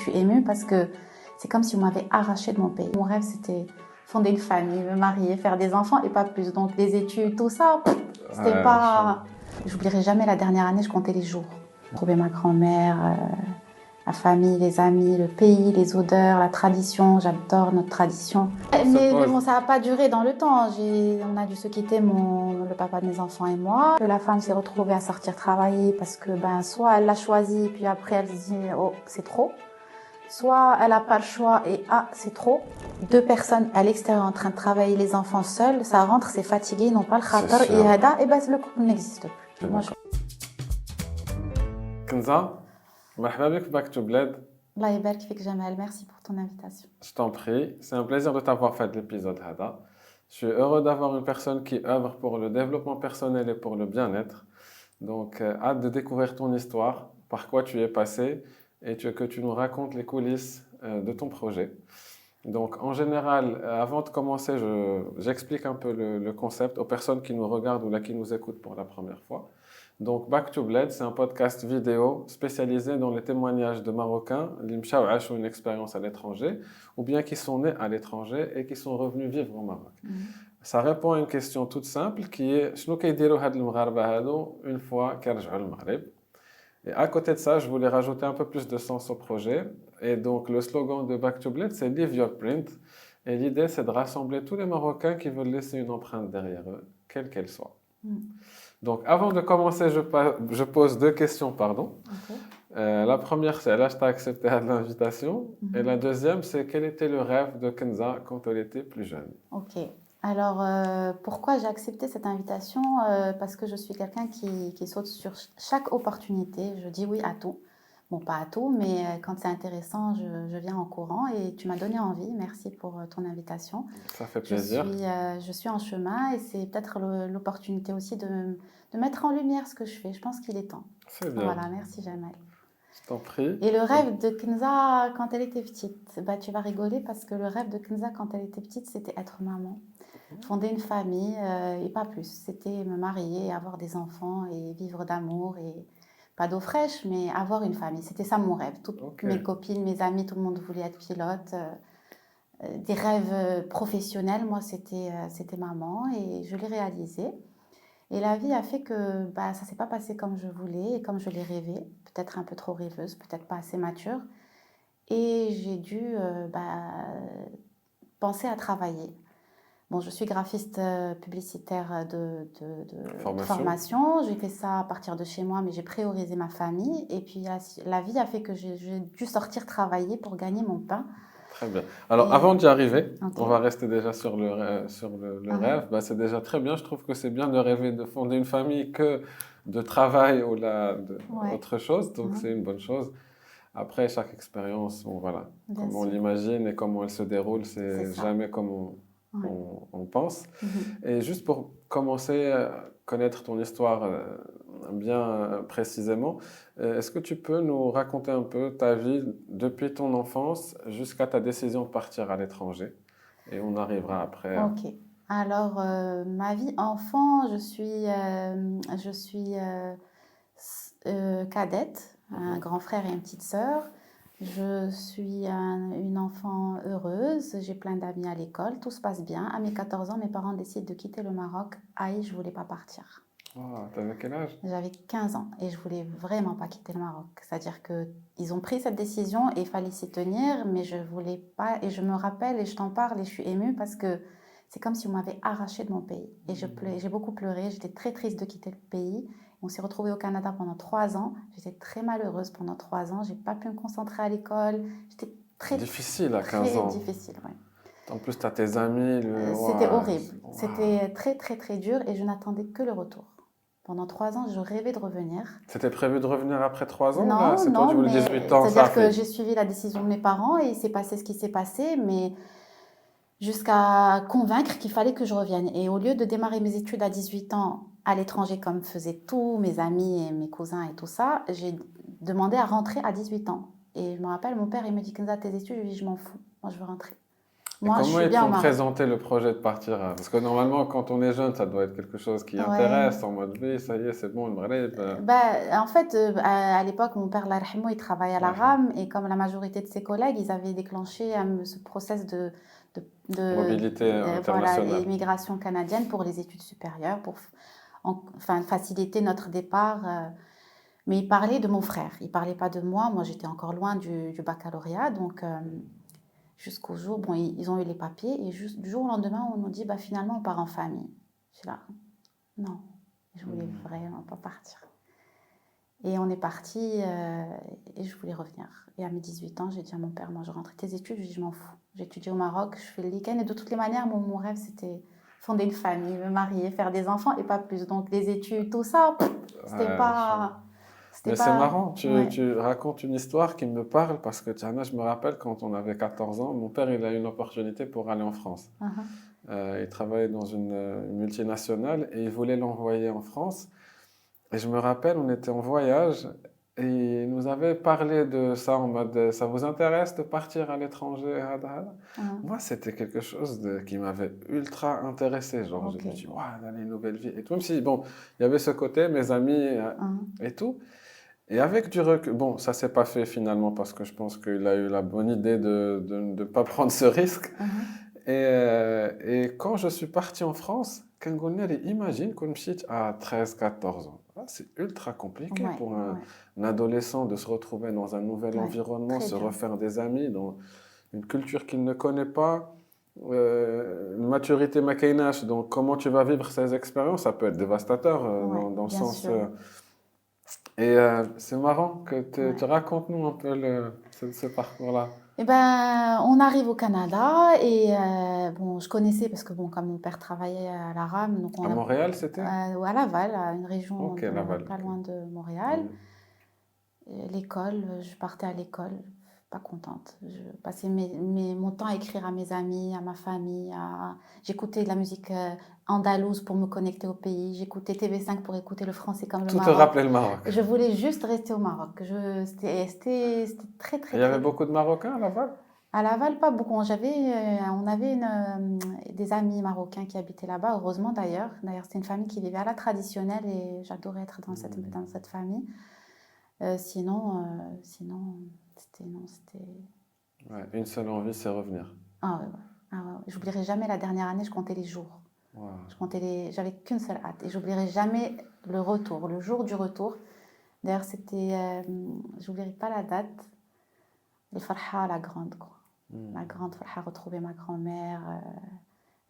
Je suis émue parce que c'est comme si on m'avait arraché de mon pays. Mon rêve, c'était fonder une famille, me marier, faire des enfants et pas plus. Donc les études, tout ça, c'était pas... J'oublierai jamais la dernière année, je comptais les jours. Trouver ma grand-mère, la famille, les amis, le pays, les odeurs, la tradition. J'adore notre tradition. Mais bon, ça n'a pas duré dans le temps. On a dû se quitter, le papa de mes enfants et moi. La femme s'est retrouvée à sortir travailler parce que soit elle l'a choisi, puis après elle se dit « oh, c'est trop ». Soit elle n'a pas le choix et c'est trop. Deux personnes à l'extérieur en train de travailler, les enfants seuls, ça rentre, c'est fatigué, ils n'ont pas le khatar. Et le couple n'existe plus. Moi, Kenza, مرحبا بك في Back to Bled. Allah يبارك فيك Jamal, merci pour ton invitation. Je t'en prie, c'est un plaisir de t'avoir fait l'épisode Hada. Je suis heureux d'avoir une personne qui œuvre pour le développement personnel et pour le bien-être. Donc, hâte de découvrir ton histoire, par quoi tu es passé et que tu nous racontes les coulisses de ton projet. Donc, en général, avant de commencer, j'explique un peu le concept aux personnes qui nous regardent ou là qui nous écoutent pour la première fois. Donc, Back to Bled, c'est un podcast vidéo spécialisé dans les témoignages de Marocains qui ont une expérience à l'étranger ou bien qui sont nés à l'étranger et qui sont revenus vivre au Maroc. Ça répond à une question toute simple qui est شنو كيديروا هاد المغاربة هادو une fois كيرجعوا للمغرب. Et à côté de ça, je voulais rajouter un peu plus de sens au projet. Et donc, le slogan de Back to Bled, c'est Leave Your Print. Et l'idée, c'est de rassembler tous les Marocains qui veulent laisser une empreinte derrière eux, quelle qu'elle soit. Donc, avant de commencer, je pose deux questions, pardon. Okay. La première, c'est là, je t'ai accepté l'invitation. Et la deuxième, c'est quel était le rêve de Kenza quand elle était plus jeune? Ok. Alors, pourquoi j'ai accepté cette invitation? Parce que je suis quelqu'un qui saute sur chaque opportunité. Je dis oui à tout. Bon, pas à tout, mais quand c'est intéressant, je viens en courant et tu m'as donné envie. Merci pour ton invitation. Ça fait plaisir. Je suis en chemin et c'est peut-être l'opportunité aussi de mettre en lumière ce que je fais. Je pense qu'il est temps. C'est bien. Voilà, merci Jamal. Je t'en prie. Et le rêve de Kenza quand elle était petite, tu vas rigoler parce que le rêve de Kenza quand elle était petite, c'était être maman. Fonder une famille et pas plus. C'était me marier, avoir des enfants et vivre d'amour et pas d'eau fraîche, mais avoir une famille. C'était ça mon rêve. Toutes mes copines, mes amis, tout le monde voulait être pilote. Des rêves professionnels, moi c'était maman et je l'ai réalisé. Et la vie a fait que ça s'est pas passé comme je voulais et comme je l'ai rêvé. Peut-être un peu trop rêveuse, peut-être pas assez mature. Et j'ai dû penser à travailler. Bon, je suis graphiste publicitaire de formation. J'ai fait ça à partir de chez moi, mais j'ai priorisé ma famille. Et puis, la vie a fait que j'ai dû sortir travailler pour gagner mon pain. Très bien. Alors, avant d'y arriver, on va rester déjà sur le rêve. C'est déjà très bien. Je trouve que c'est bien de rêver de fonder une famille que de travail ou autre chose. Donc, c'est une bonne chose. Après, chaque expérience, comme on l'imagine et comment elle se déroule, c'est jamais comme on pense. Et juste pour commencer à connaître ton histoire bien précisément, est-ce que tu peux nous raconter un peu ta vie depuis ton enfance jusqu'à ta décision de partir à l'étranger? Et on arrivera après. Ok. Alors, ma vie enfant, je suis cadette, un grand frère et une petite sœur. Je suis une enfant heureuse, j'ai plein d'amis à l'école, tout se passe bien. À mes 14 ans, mes parents décident de quitter le Maroc. Aïe, je ne voulais pas partir. Oh, t'avais quel âge? J'avais 15 ans et je ne voulais vraiment pas quitter le Maroc. C'est-à-dire qu'ils ont pris cette décision et il fallait s'y tenir, mais je ne voulais pas. Et je me rappelle et je t'en parle et je suis émue parce que c'est comme si on m'avait arraché de mon pays. Et j'ai beaucoup pleuré, j'étais très triste de quitter le pays. On s'est retrouvés au Canada pendant 3 ans. J'étais très malheureuse pendant 3 ans. Je n'ai pas pu me concentrer à l'école. J'étais très difficile à 15 ans. Très difficile, oui. En plus, tu as tes amis. C'était horrible. C'était très, très, très dur et je n'attendais que le retour. Pendant 3 ans, je rêvais de revenir. C'était prévu de revenir après 3 ans? Non, c'est toi, tu voulais 18 ans. C'est-à-dire que j'ai suivi la décision de mes parents et il s'est passé ce qui s'est passé, mais jusqu'à convaincre qu'il fallait que je revienne. Et au lieu de démarrer mes études à 18 ans à l'étranger, comme faisaient tous mes amis et mes cousins et tout ça, j'ai demandé à rentrer à 18 ans. Et je me rappelle, mon père, il me dit « Kenza, tes études ?» Je lui dis « Je m'en fous, moi je veux rentrer. » Et Moi, je comment suis ils bien au t'ont Maroc. présenté le projet de partir? Parce que normalement, quand on est jeune, ça doit être quelque chose qui Ouais. intéresse, en mode, oui, ça y est, c'est bon, le Maghreb. En fait, à l'époque, mon père, Allah yarhamou, il travaillait à la Ouais. RAM et comme la majorité de ses collègues, ils avaient déclenché ce process Mobilité voilà, internationale. immigration canadienne pour les études supérieures, pour enfin, faciliter notre départ. Mais il parlait de mon frère, il parlait pas de moi. Moi, j'étais encore loin du baccalauréat, donc jusqu'au jour, bon, ils ont eu les papiers et juste du jour au lendemain, on nous dit, bah finalement, on part en famille. Je suis là, non, je voulais vraiment pas partir. Et on est parti et je voulais revenir. Et à mes 18 ans, j'ai dit à mon père, moi je rentre tes études, je dis je m'en fous. J'ai étudié au Maroc, je fais le week-end et de toutes les manières, mon rêve c'était fonder une famille, me marier, faire des enfants et pas plus. Donc les études, tout ça, c'était Ouais, pas... C'était mais c'est pas... marrant, Ouais. tu racontes une histoire qui me parle parce que, Tiana, je me rappelle quand on avait 14 ans, mon père, il a eu une opportunité pour aller en France. Il travaillait dans une multinationale et il voulait l'envoyer en France. Et je me rappelle, on était en voyage et il nous avait parlé de ça en mode ça vous intéresse de partir à l'étranger? Moi, c'était quelque chose qui m'avait ultra intéressé. Genre, je Ok. me suis dit, waouh, dans les nouvelles vies et tout. Même si, bon, il y avait ce côté, mes amis et tout. Et avec du recul, bon, ça s'est pas fait finalement parce que je pense qu'il a eu la bonne idée de ne pas prendre ce risque. Et quand je suis parti en France, quand on imagine qu'on me à 13, 14 ans. Ah, c'est ultra compliqué Ouais, pour ouais, un adolescent de se retrouver dans un nouvel ouais. environnement, Très se dur. refaire des amis dans une culture qu'il ne connaît pas, une maturité macainache. Donc, comment tu vas vivre ces expériences, ça peut être dévastateur Ouais, dans le bien sens. sûr. Et c'est marrant que tu Ouais. racontes-nous un peu ce parcours-là. Eh ben, on arrive au Canada et bon, je connaissais parce que bon, comme mon père travaillait à la RAM, donc À Montréal, c'était? ou à Laval, à une région Ok, Laval. pas Ok. loin de Montréal. Et l'école, je partais à l'école, pas contente. Je passais mon temps à écrire à mes amis, à ma famille. J'écoutais de la musique andalouse pour me connecter au pays. J'écoutais TV5 pour écouter le français comme le Tout te Maroc. rappelait le Maroc. Je voulais juste rester au Maroc. C'était très, Et très, il y avait très... beaucoup de Marocains à Laval? À Laval, pas beaucoup. On avait des amis marocains qui habitaient là-bas, heureusement d'ailleurs. D'ailleurs, c'était une famille qui vivait à la traditionnelle et j'adorais être dans cette famille. Sinon, c'était... Ouais, une seule envie, c'est revenir. Ah ouais, ouais. Ah ouais, ouais. J'oublierai jamais la dernière année, je comptais les jours. Wow. J'avais qu'une seule hâte et j'oublierai jamais le retour, le jour du retour. D'ailleurs, j'oublierai pas la date. Le Farha, la grande, quoi. La grande Farha, retrouver ma grand-mère,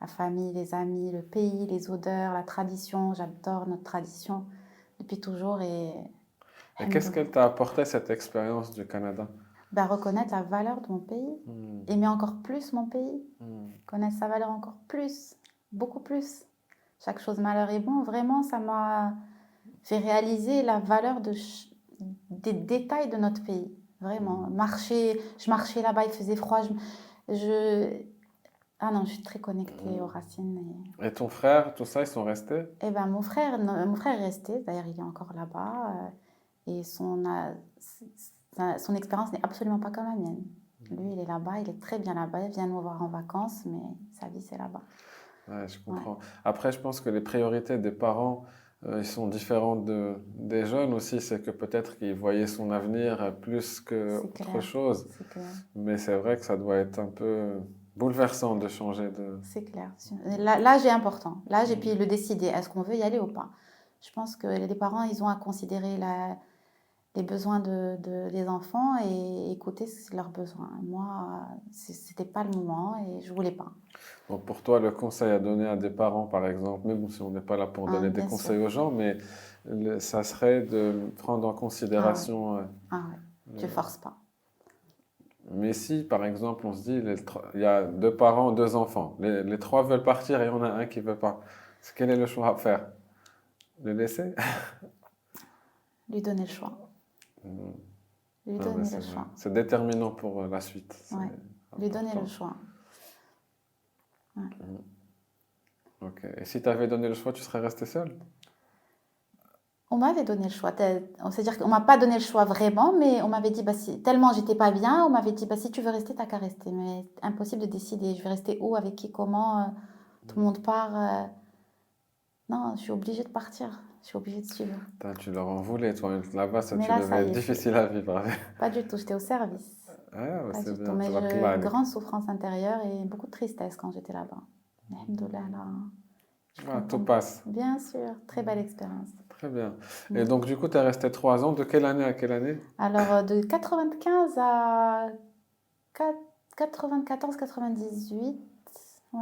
la famille, les amis, le pays, les odeurs, la tradition. J'adore notre tradition depuis toujours Et qu'est-ce qu'elle t'a apporté cette expérience du Canada? bah, reconnaître la valeur de mon pays, aimer encore plus mon pays, connaître sa valeur encore plus, beaucoup plus. Chaque chose malheur est bon, vraiment, ça m'a fait réaliser la valeur des détails de notre pays. Vraiment, je marchais là-bas, il faisait froid. Ah non, je suis très connectée aux racines. Et ton frère, tout ça, ils sont restés? Et ben, mon frère est resté, d'ailleurs, il est encore là-bas. Et son expérience n'est absolument pas comme la mienne. Lui, il est là-bas, il est très bien là-bas, il vient nous voir en vacances, mais sa vie, c'est là-bas. Ouais, je Ouais. comprends. Après, je pense que les priorités des parents, ils sont différentes des jeunes aussi. C'est que peut-être qu'ils voyaient son avenir plus C'est qu'autre clair, chose. c'est clair, Mais c'est vrai que ça doit être un peu bouleversant de changer de... c'est clair. L'âge est important. L'âge et puis le décider, est-ce qu'on veut y aller ou pas. Je pense que les parents, ils ont à considérer les besoins des enfants et écouter leurs besoins. Moi, c'était pas le moment et je voulais pas. Donc pour toi, le conseil à donner à des parents, par exemple, même si on n'est pas là pour Hein, donner des bien sûr. conseils aux gens, mais ça serait de prendre en considération... Ah ouais, tu forces pas. Mais si, par exemple, on se dit, il y a deux parents, deux enfants, les trois veulent partir et il y en a un qui ne veut pas, quel est le choix à faire? Le laisser? Lui donner le choix. Lui Non, mais donner le c'est vrai. choix. C'est déterminant pour la suite. Ouais. Lui donner le choix. Ouais. Ok. Et si tu avais donné le choix, tu serais resté seul? On m'avait donné le choix. C'est-à-dire qu'on m'a pas donné le choix vraiment, mais on m'avait dit, bah, tellement j'étais pas bien, on m'avait dit, bah, si tu veux rester, t'as qu'à rester. Mais impossible de décider. Je vais rester où, avec qui, comment. Tout le monde part. Non, je suis obligée de partir. Je suis obligée de suivre. Putain, tu leur en voulais, toi. Là-bas, ça, Mais tu là, devais ça y être est, difficile à vivre avec. pas du tout. J'étais au service. Ah, ouais, Pas c'est du tout. bien. Mais Tabarakallah. grande souffrance intérieure et beaucoup de tristesse quand j'étais là-bas. Alhamdoulilah, là, je suis Ah, tout contente. passe. Bien sûr, très belle expérience. Très bien. Et Mm. donc, du coup, tu es resté 3 ans. De quelle année à quelle année? Alors, de 95 à 94-98, ouais.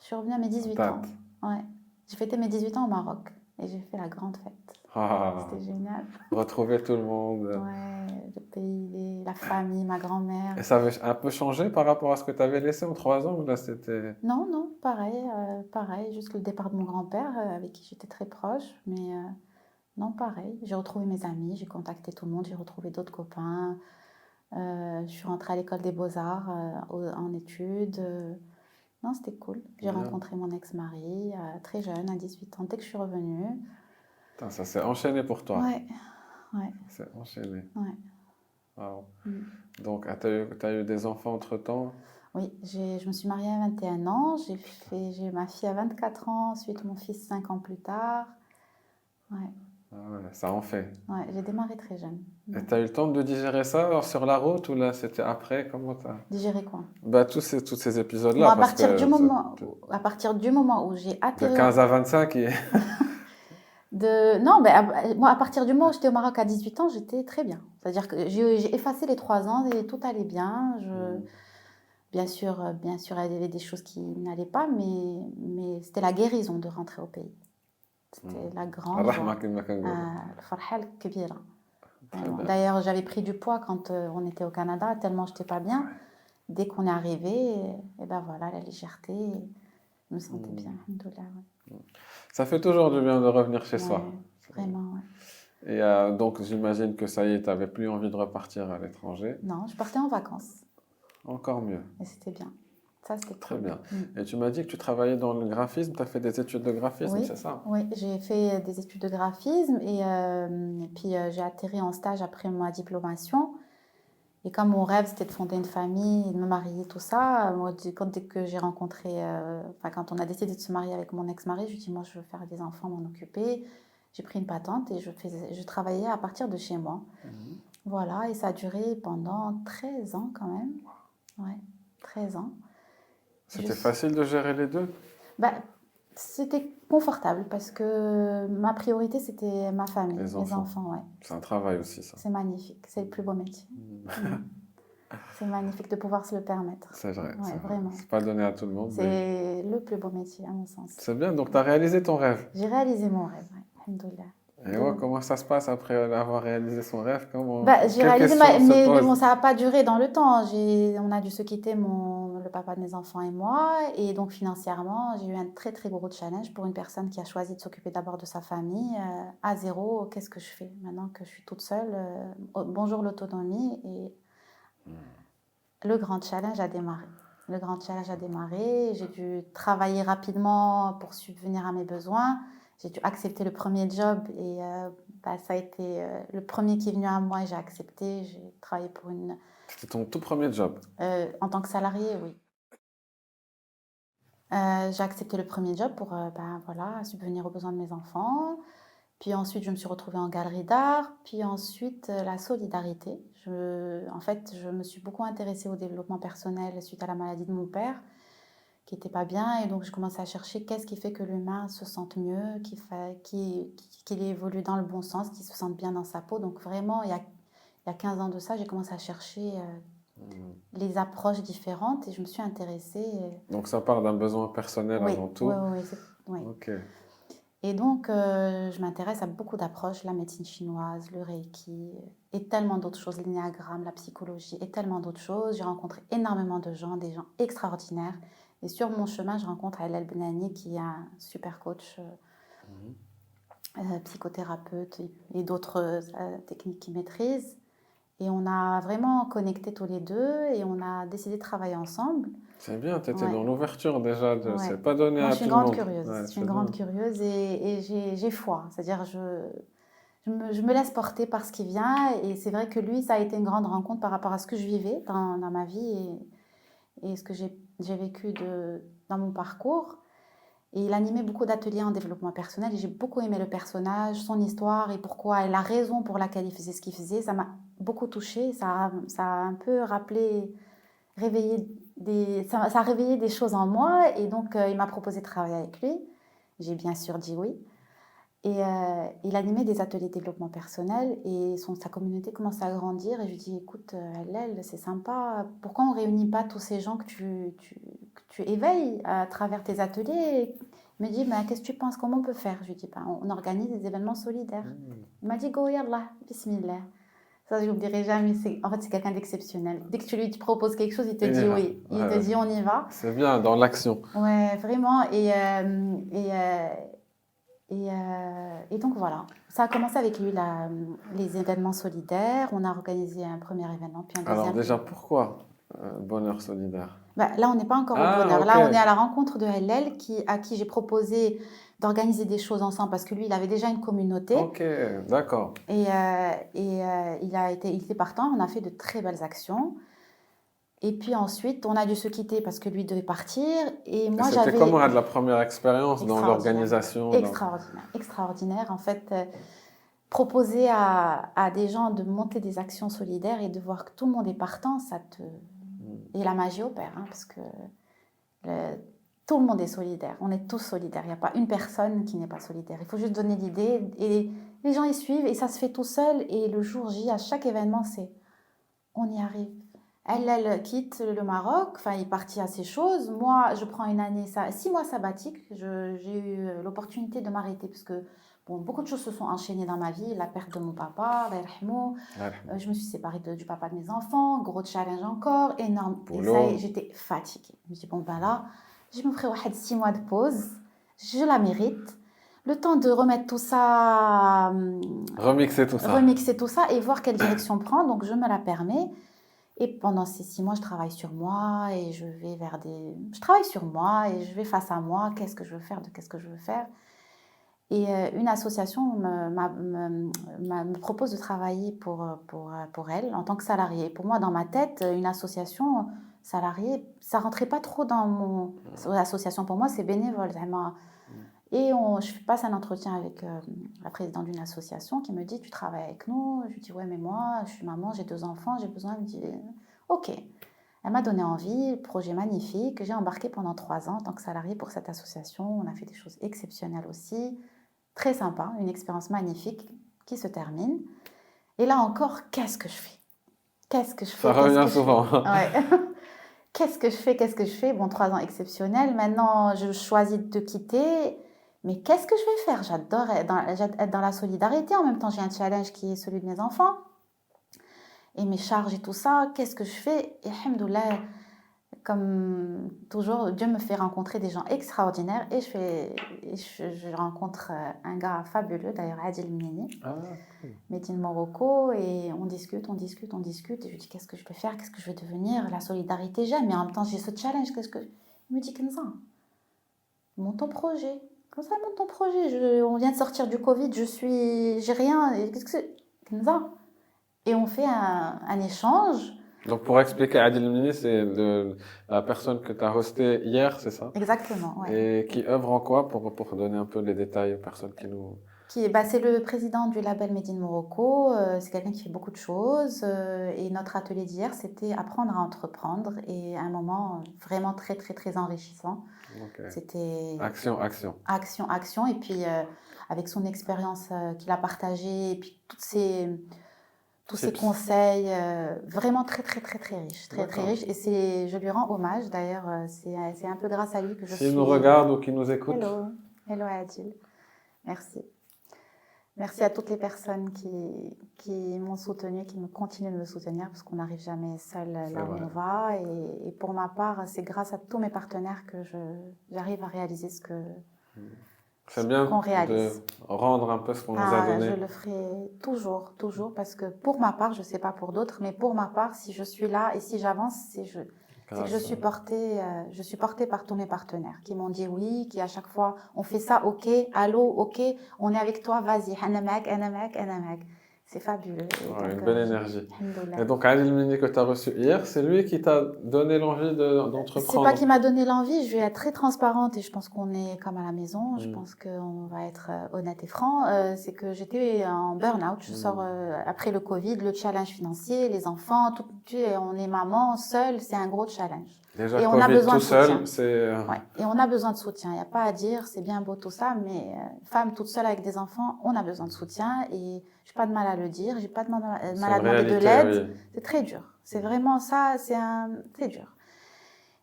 Je suis revenue à mes 18 ans. Date. Ouais. J'ai fêté mes 18 ans au Maroc et j'ai fait la grande fête. Ah, C'était génial. retrouver tout le monde. Ouais, le pays, la famille, ma grand-mère. Et ça avait un peu changé par rapport à ce que tu avais laissé en 3 ans ou là, c'était... Non, non, pareil, pareil, juste le départ de mon grand-père avec qui j'étais très proche, mais non, pareil. J'ai retrouvé mes amis, j'ai contacté tout le monde, j'ai retrouvé d'autres copains. Je suis rentrée à l'école des beaux-arts en études. Non, c'était cool. J'ai Bien. rencontré mon ex-mari très jeune, à 18 ans, dès que je suis revenue. Putain, ça s'est enchaîné pour toi. Ouais, ouais, C'est enchaîné. ouais. Wow. Mm. Donc, t'as eu des enfants entre-temps? Oui, je me suis mariée à 21 ans, j'ai eu ma fille à 24 ans, ensuite mon fils 5 ans plus tard. Ouais, Ah ouais, ça en fait. ouais, j'ai démarré très jeune. Et t'as eu le temps de digérer ça alors, sur la route ou là, c'était après? Comment t'as... Digérer quoi? Bah, tous ces Bon, épisodes-là, parce que à partir du moment où j'ai de atterri 15 à 25, non, ben, moi, à partir du moment où j'étais au Maroc à 18 ans, j'étais très bien. C'est-à-dire que j'ai effacé les 3 ans et tout allait bien. Bien sûr, il y avait des choses qui n'allaient pas, mais c'était la guérison de rentrer au pays. C'était la grande الرحمة joie. كما كنقولوا. الفرحة الكبيرة. Très Vraiment. bien. D'ailleurs, j'avais pris du poids quand on était au Canada, tellement j'étais pas bien. Dès qu'on est arrivé, et ben voilà, la légèreté, je me sentais bien. Alhamdoulilah, ouais. Ça fait toujours du bien de revenir chez soi. Ouais, vraiment, ouais. Et donc, j'imagine que ça y est, t'avais plus envie de repartir à l'étranger. Non, je partais en vacances Encore mieux. et c'était bien. Ça, c'était Très cool. bien. Mm. Et tu m'as dit que tu travaillais dans le graphisme, tu as fait des études de graphisme, Oui, c'est ça? oui, j'ai fait des études de graphisme et puis j'ai atterri en stage après ma diplomation. Et comme mon rêve c'était de fonder une famille, de me marier, tout ça, moi, dès que j'ai rencontré, enfin, quand on a décidé de se marier avec mon ex-mari, je lui ai dit, moi je veux faire des enfants, m'en occuper. J'ai pris une patente et je travaillais à partir de chez moi. Voilà, et ça a duré pendant 13 ans quand même. Ouais, 13 ans. C'était Juste- facile de gérer les deux? Bah, c'était confortable parce que ma priorité, c'était ma famille, Les mes enfants. enfants, ouais. C'est un travail aussi, ça. C'est magnifique, c'est le plus beau métier. C'est magnifique de pouvoir se le permettre. C'est vrai. Ouais, c'est vrai. vraiment. C'est pas donné à tout le monde, mais C'est le plus beau métier, à mon sens. c'est bien. Donc, tu as réalisé ton rêve. J'ai réalisé mon rêve, ouais. Alhamdoulilah. Et ouais, comment ça se passe après avoir réalisé son rêve? Bah, j'ai Quelles réalisé, questions se mais posent? bon, ça n'a pas duré dans le temps. On a dû se quitter, le papa de mes enfants et moi. Et donc, financièrement, j'ai eu un très, très gros challenge pour une personne qui a choisi de s'occuper d'abord de sa famille. À zéro, qu'est-ce que je fais maintenant que je suis toute seule? Bonjour l'autonomie. Et le grand challenge a démarré. Le grand challenge a démarré. J'ai dû travailler rapidement pour subvenir à mes besoins. J'ai dû accepter le premier job et ça a été le premier qui est venu à moi et j'ai accepté. J'ai travaillé pour C'était ton tout premier job. en tant que salarié, oui. J'ai accepté le premier job pour voilà, subvenir aux besoins de mes enfants. Puis ensuite, je me suis retrouvée en galerie d'art. Puis ensuite, la solidarité. En fait, je me suis beaucoup intéressée au développement personnel suite à la maladie de mon père, qui n'était pas bien. Et donc, j'ai commencé à chercher qu'est-ce qui fait que l'humain se sente mieux, qu'il évolue dans le bon sens, qu'il se sente bien dans sa peau. Donc, vraiment, il y a 15 ans de ça, j'ai commencé à chercher les approches différentes et je me suis intéressée. Donc, ça part d'un besoin personnel Oui, avant tout. oui. Ok. Et donc, je m'intéresse à beaucoup d'approches, la médecine chinoise, le reiki, et tellement d'autres choses, l'énéagramme, la psychologie, et tellement d'autres choses. J'ai rencontré énormément de gens, des gens extraordinaires. Et sur mon chemin, je rencontre Aïla Benani, qui est un super coach, psychothérapeute, et d'autres techniques qu'il maîtrise. Et on a vraiment connecté tous les deux, et on a décidé de travailler ensemble. C'est bien, tu étais Ouais. dans l'ouverture déjà. Ouais. C'est pas donné Moi, à je suis tout une le grande monde. curieuse. Ouais, Je suis c'est une grande bien. curieuse et j'ai foi. C'est-à-dire, je me laisse porter par ce qui vient. Et c'est vrai que lui, ça a été une grande rencontre par rapport à ce que je vivais dans ma vie et ce que j'ai vécu dans mon parcours. Et il animait beaucoup d'ateliers en développement personnel et j'ai beaucoup aimé le personnage, son histoire et pourquoi et la raison pour laquelle il faisait ce qu'il faisait. Ça m'a beaucoup touchée. Ça a un peu ça a réveillé des choses en moi et donc il m'a proposé de travailler avec lui. J'ai bien sûr dit oui. Et il animait des ateliers de développement personnel et sa communauté commençait à grandir. Et je lui dis, écoute, Hellel, c'est sympa. Pourquoi on ne réunit pas tous ces gens que tu éveilles à travers tes ateliers? Il me dit, mais qu'est-ce que tu penses? Comment on peut faire? Je lui dis, ben, on organise des événements solidaires. Il m'a dit, go, yallah, bismillah. Ça, je n'oublierai jamais. En fait, c'est quelqu'un d'exceptionnel. Dès que tu lui proposes quelque chose, il te dit oui. Il te dit, on y va. C'est bien, dans l'action. Ouais, vraiment. Et donc voilà, ça a commencé avec lui, les événements solidaires. On a organisé un premier événement, puis un deuxième. Alors déjà, pourquoi Bonheur solidaire? Là, on n'est pas encore au bonheur. Là, on est à la rencontre de Hellel, à qui j'ai proposé d'organiser des choses ensemble, parce que lui, il avait déjà une communauté. Ok, d'accord. Et il était partant, on a fait de très belles actions. Et puis ensuite, on a dû se quitter parce que lui devait partir. Et moi, c'était comment de la première expérience dans l'organisation? Extraordinaire, extraordinaire. En fait, proposer à des gens de monter des actions solidaires et de voir que tout le monde est partant, et la magie opère, hein, parce que tout le monde est solidaire. On est tous solidaires. Il n'y a pas une personne qui n'est pas solidaire. Il faut juste donner l'idée et les gens y suivent et ça se fait tout seul. Et le jour J, à chaque événement, on y arrive. Elle quitte le Maroc, enfin, il est parti à ses choses. Moi, je prends une année, 6 mois sabbatique. J'ai eu l'opportunité de m'arrêter parce que beaucoup de choses se sont enchaînées dans ma vie. La perte de mon papa, je me suis séparée du papa de mes enfants, gros challenge encore, énorme. Et ça, j'étais fatiguée. Je me suis dit, là, je me ferai 6 mois de pause. Je la mérite. Le temps de remettre tout ça, remixer tout ça et voir quelle direction prendre. Donc, je me la permets. Et pendant ces 6 mois, je travaille sur moi et je travaille sur moi et je vais face à moi. Qu'est-ce que je veux faire? Qu'est-ce que je veux faire? Et une association me propose de travailler pour elle en tant que salariée. Pour moi, dans ma tête, une association salariée, ça rentrait pas trop dans mon association. Pour moi, c'est bénévole. Et je passe un entretien avec la présidente d'une association qui me dit, tu travailles avec nous? Je lui dis, ouais, mais moi, je suis maman, j'ai 2 enfants, j'ai besoin. Elle me dit, ok. Elle m'a donné envie, projet magnifique. J'ai embarqué pendant 3 ans en tant que salariée pour cette association. On a fait des choses exceptionnelles aussi. Très sympa, une expérience magnifique qui se termine. Et là encore, qu'est-ce que je fais? Ça revient souvent. Ouais. Qu'est-ce que je fais? 3 ans exceptionnels. Maintenant, je choisis de quitter. Mais qu'est-ce que je vais faire? J'adore être dans la solidarité. En même temps, j'ai un challenge qui est celui de mes enfants. Et mes charges et tout ça. Qu'est-ce que je fais? Et alhamdoulilah, comme toujours, Dieu me fait rencontrer des gens extraordinaires. Et je rencontre un gars fabuleux, d'ailleurs, Adil Mneni, Médine Morocco. Et on discute. Et je lui dis, qu'est-ce que je peux faire? Qu'est-ce que je vais devenir? La solidarité, j'aime. Mais en même temps, j'ai ce challenge. Il me dit, Kenza, monte ton projet. Comme ça, monte ton projet. On vient de sortir du Covid, j'ai rien. Qu'est-ce que c'est? Kenza. Et on fait un échange. Donc, pour expliquer, Adil Mneni, c'est la personne que tu as hostée hier, c'est ça? Exactement, ouais. Et qui œuvre en quoi, pour donner un peu les détails aux personnes qui nous... C'est le président du label Médine Morocco. C'est quelqu'un qui fait beaucoup de choses. Et notre atelier d'hier, c'était apprendre à entreprendre. Et un moment vraiment très, très, très enrichissant. Okay. C'était... Action. Action. Et puis, avec son expérience qu'il a partagée, et puis tous ces conseils, vraiment très, très, très, très riches. Très, très riches. Et je lui rends hommage. D'ailleurs, c'est un peu grâce à lui que je suis... S'il nous regarde ou qu'il nous écoute. Hello Adil. Merci. Merci à toutes les personnes qui m'ont soutenue, qui continuent de me soutenir, parce qu'on n'arrive jamais seul là où on va. Et pour ma part, c'est grâce à tous mes partenaires que j'arrive à réaliser ce que... C'est bien de rendre un peu ce qu'on nous a donné. Je le ferai toujours, parce que pour ma part, je ne sais pas pour d'autres, mais pour ma part, si je suis là et si j'avance, C'est que je suis portée par tous mes partenaires qui m'ont dit oui, qui à chaque fois on fait ça, ok, allô, ok, on est avec toi, vas-y, ana mak. C'est fabuleux. Et Ouais, donc, une belle énergie. alhamdoulilah. Et donc, Ali Mini que tu as reçu hier, c'est lui qui t'a donné l'envie C'est d'entreprendre. pas qui m'a donné l'envie, je vais être très transparente et je pense qu'on est comme à la maison, je Mm. pense qu'on va être honnête et franc. C'est que j'étais en burn-out, je sors après le Covid, le challenge financier, les enfants, tout, on est maman seule, c'est un gros challenge. Déjà, Et on a Covid besoin tout de soutien. seul, c'est... Ouais. Et on a besoin de soutien, il n'y a pas à dire, c'est bien beau tout ça, mais femme toute seule avec des enfants, on a besoin de soutien et j'ai pas de mal à le dire, j'ai pas de mal à c'est une demander de réalité, l'aide. oui. C'est très dur, c'est vraiment ça, c'est dur.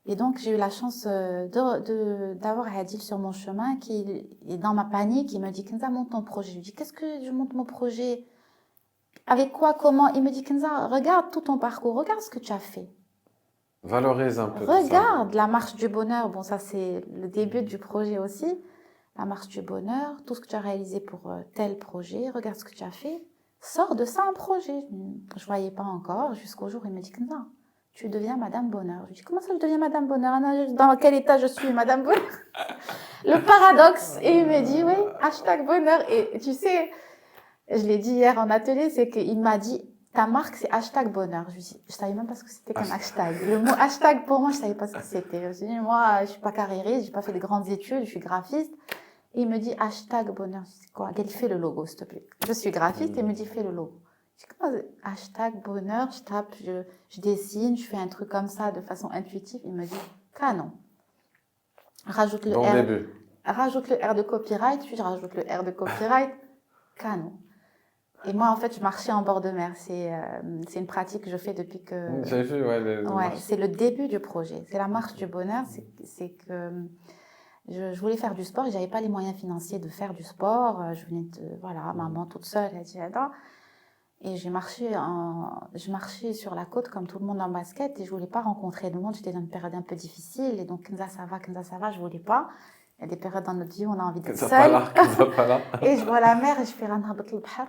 Et donc, j'ai eu la chance d'avoir Adil sur mon chemin qui est dans ma panique. Il me dit, Kenza, monte ton projet. Je lui dis, qu'est-ce que je monte mon projet? Avec quoi? Comment? Il me dit, Kenza, regarde tout ton parcours, regarde ce que tu as fait. Valorise un peu Regarde la marche du bonheur. Bon, ça, c'est le début du projet aussi. La marche du bonheur, tout ce que tu as réalisé pour tel projet. Regarde ce que tu as fait. Sors de ça un projet. Je ne voyais pas encore jusqu'au jour où il me dit, Kenza, tu deviens Madame Bonheur. Je lui dis, comment ça je deviens Madame Bonheur? Dans quel état je suis Madame Bonheur? Le paradoxe. Et il me dit, oui, hashtag bonheur. Et tu sais, je l'ai dit hier en atelier, c'est qu'il m'a dit, ta marque, c'est hashtag bonheur. Je lui dis, je savais même pas ce que c'était qu'un hashtag. Le mot hashtag, pour moi, je savais pas ce que c'était. Je me suis dit, moi, je suis pas carriériste, j'ai pas fait de grandes études, je suis graphiste. Et il me dit, hashtag bonheur. Je dis, quoi? Quel fait le logo, s'il te plaît? Je suis graphiste et il me dit, fais le logo. Je dis, comment, hashtag bonheur, je tape, je dessine, je fais un truc comme ça de façon intuitive. Il me dit, canon. Rajoute le Bon R. début. Rajoute le R de copyright, puis je rajoute le R de copyright. Canon. Et moi, en fait, je marchais en bord de mer. C'est une pratique que je fais depuis que... J'ai vu, ouais, Ouais, c'est le début du projet. C'est la marche du bonheur. C'est que je voulais faire du sport et j'avais pas les moyens financiers de faire du sport. Je venais de, voilà, maman toute seule, elle dit, attends. Et je marchais sur la côte comme tout le monde en basket et je voulais pas rencontrer le monde. J'étais dans une période un peu difficile et donc, Kenza, ça va, je voulais pas. Il y a des périodes dans notre vie où on a envie d'être seul. Et je vois la mer et je fais Ranhabat al-Bahr.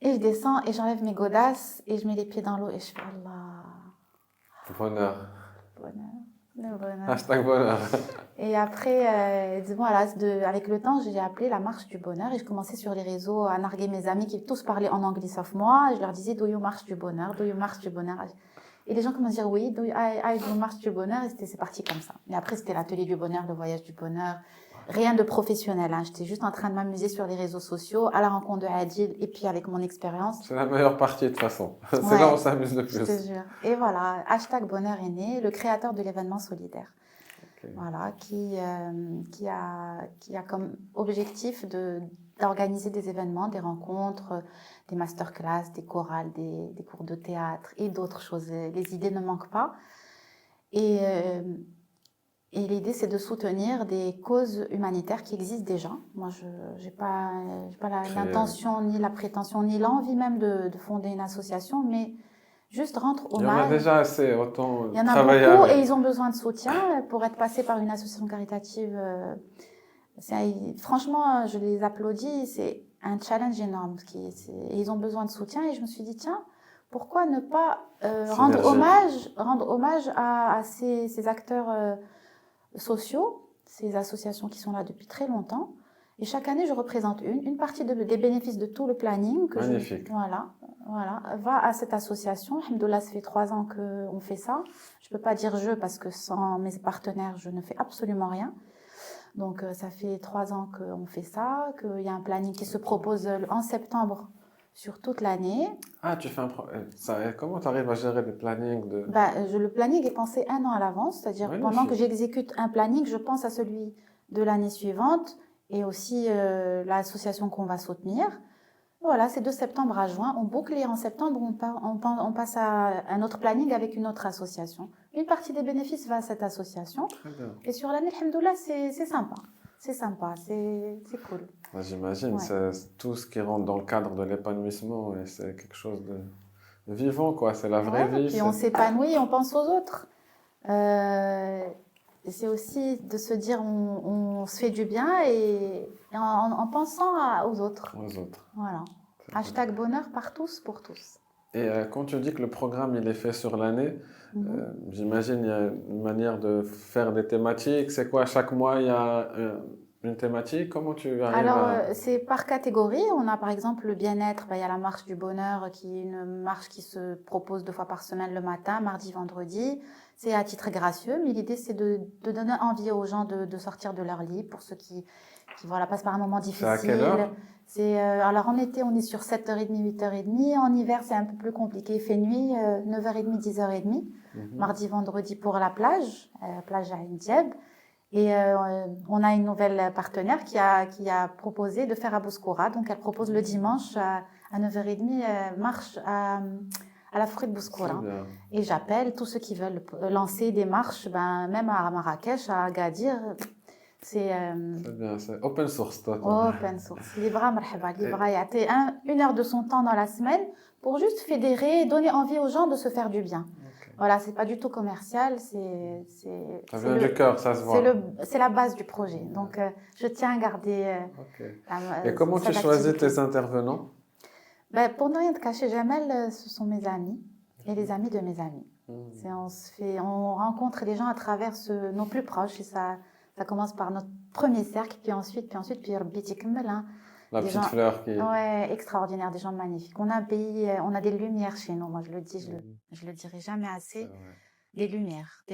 Et je descends et j'enlève mes godasses et je mets les pieds dans l'eau et je fais Allah. Bonheur. Bonheur. Le bonheur. Hashtag bonheur. Et après, voilà, avec le temps, j'ai appelé la marche du bonheur et je commençais sur les réseaux à narguer mes amis qui tous parlaient en anglais sauf moi. Et je leur disais, do you marche du bonheur, do you marche du bonheur. Et les gens commencent à dire oui, I do marche du bonheur. Et c'est parti comme ça. Et après, c'était l'atelier du bonheur, le voyage du bonheur. Rien de professionnel, hein. J'étais juste en train de m'amuser sur les réseaux sociaux, à la rencontre de Adil et puis avec mon expérience. C'est la meilleure partie de toute façon. C'est là où on s'amuse le plus. Je te jure. Et voilà, hashtag bonheur est né, le créateur de l'événement solidaire. Okay. Voilà, qui a comme objectif d'organiser des événements, des rencontres, des masterclass, des chorales, des cours de théâtre et d'autres choses. Les idées ne manquent pas. Et l'idée, c'est de soutenir des causes humanitaires qui existent déjà. Moi, je n'ai pas l'intention, ni la prétention, ni l'envie même de fonder une association, mais juste rendre hommage. Il y en a déjà assez, autant il y en a beaucoup et ils ont besoin de soutien pour être passés par une association caritative. Franchement, je les applaudis. C'est un challenge énorme. Et ils ont besoin de soutien et je me suis dit, tiens, pourquoi ne pas rendre hommage à ces acteurs sociaux, ces associations qui sont là depuis très longtemps. Et chaque année, je représente une partie des bénéfices de tout le planning. Magnifique. Voilà, va à cette association. Alhamdoulilah, ça fait 3 ans qu'on fait ça. Je peux pas dire parce que sans mes partenaires, je ne fais absolument rien. Donc, ça fait 3 ans qu'on fait ça, qu'il y a un planning qui se propose en septembre sur toute l'année. Ah, tu fais comment tu arrives à gérer le planning le planning est pensé 1 an à l'avance, c'est-à-dire pendant que j'exécute un planning, je pense à celui de l'année suivante et aussi l'association qu'on va soutenir. Voilà, c'est de septembre à juin. On boucle et en septembre, on passe à un autre planning avec une autre association. Une partie des bénéfices va à cette association. Très bien. Et sur l'année, alhamdoulilah, c'est sympa. C'est sympa, c'est cool. J'imagine, c'est tout ce qui rentre dans le cadre de l'épanouissement et c'est quelque chose de vivant, quoi. C'est la vraie vie. Puis on s'épanouit, on pense aux autres. C'est aussi de se dire on se fait du bien et en pensant aux autres. Aux autres. Voilà. Hashtag bonheur par tous pour tous. Et quand tu dis que le programme il est fait sur l'année, j'imagine il y a une manière de faire des thématiques. C'est quoi, chaque mois il y a une thématique? Comment tu arrives Alors, à... c'est par catégorie. On a par exemple le bien-être, il y a la marche du bonheur qui est une marche qui se propose 2 fois par semaine le matin, mardi, vendredi. C'est à titre gracieux, mais l'idée c'est de donner envie aux gens de sortir de leur lit pour ceux qui voilà, passent par un moment C'est à quelle difficile. heure? Alors en été, on est sur 7h30, 8h30. En hiver, c'est un peu plus compliqué. Il fait nuit, 9h30, 10h30. Mardi, vendredi pour la plage à Indieb. Et on a une nouvelle partenaire qui a proposé de faire à Bouskoura. Donc, elle propose le dimanche à 9h30 marche à la forêt de C'est Bouskoura. bien. Et j'appelle tous ceux qui veulent lancer des marches, même à Marrakech, à Agadir. C'est C'est bien, c'est open source, toi. open source. Libra marhaba. Libra y a 1 heure de son temps dans la semaine pour juste fédérer, donner envie aux gens de se faire du bien. Voilà, c'est pas du tout commercial, Ça vient du cœur, ça se voit. c'est la base du projet. Donc, je tiens à garder Et comment tu cette choisis activité. tes intervenants? Ben, pour ne rien te cacher, Jamel, ce sont mes amis et les amis de mes amis. On rencontre les gens à travers nos plus proches et ça commence par notre premier cercle, puis ensuite, puis Rabbi Tikmel, hein. La Des petite gens, fleur qui... ouais, extraordinaire, des gens magnifiques. On a un pays, on a des lumières chez nous. Moi, je le dis, je le dirai jamais assez. C'est vrai. Des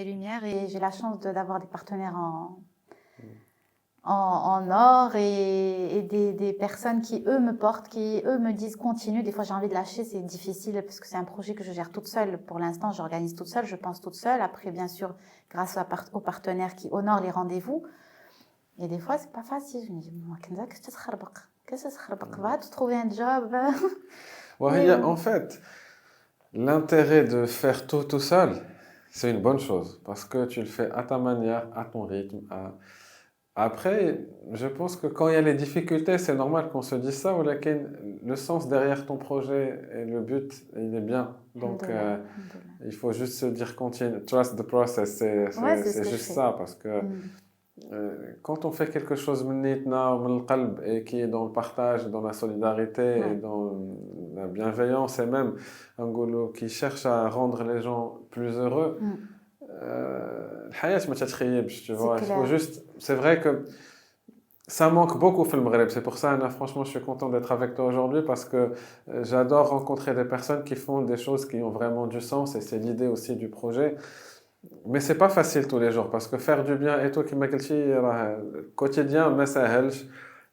lumières, et j'ai la chance d'avoir des partenaires en or et des personnes qui, eux, me portent, qui, eux, me disent continue. Des fois, j'ai envie de lâcher, c'est difficile parce que c'est un projet que je gère toute seule. Pour l'instant, j'organise toute seule, je pense toute seule. Après, bien sûr, grâce aux partenaires qui honorent les rendez-vous. Et des fois, c'est pas facile. Je me dis, moi, qu'est-ce que tu va te trouver un job. Ouais, en fait, l'intérêt de faire tout seul, c'est une bonne chose parce que tu le fais à ta manière, à ton rythme. Après, je pense que quand il y a les difficultés, c'est normal qu'on se dise ça, ou le sens derrière ton projet et le but, il est bien. Donc, il faut juste se dire continue, trust the process, c'est juste ça, parce que quand on fait quelque chose et qui est dans le partage, dans la solidarité et dans la bienveillance et même un goulot qui cherche à rendre les gens plus heureux, tu vois. Il faut juste, c'est vrai que ça manque beaucoup au Maghreb. C'est pour ça, franchement, je suis content d'être avec toi aujourd'hui parce que j'adore rencontrer des personnes qui font des choses qui ont vraiment du sens et c'est l'idée aussi du projet. Mais c'est pas facile tous les jours parce que faire du bien et toi qui m'as dit quotidien mais ça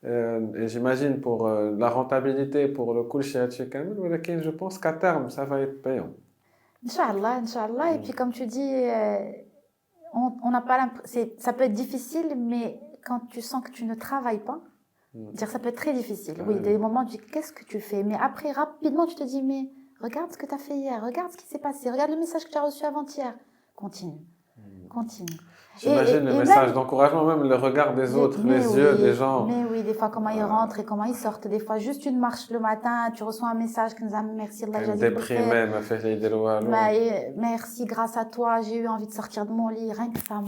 et j'imagine pour la rentabilité pour le cool chez mais je pense qu'à terme ça va être payant. Inch'Allah. Et puis comme tu dis, on n'a pas ça peut être difficile, mais quand tu sens que tu ne travailles pas, dire ça peut être très difficile. Oui, des moments tu dis qu'est-ce que tu fais, mais après rapidement tu te dis mais regarde ce que tu as fait hier, regarde ce qui s'est passé, regarde le message que tu as reçu avant-hier. Continue. J'imagine les messages d'encouragement, même le regard des autres, les yeux des gens. Mais oui, des fois, comment ils rentrent et comment ils sortent. Des fois, juste une marche le matin, tu reçois un message qui nous a merci Allah Jazil déprimé, m'a fait merci, grâce à toi, j'ai eu envie de sortir de mon lit. Rien que ça,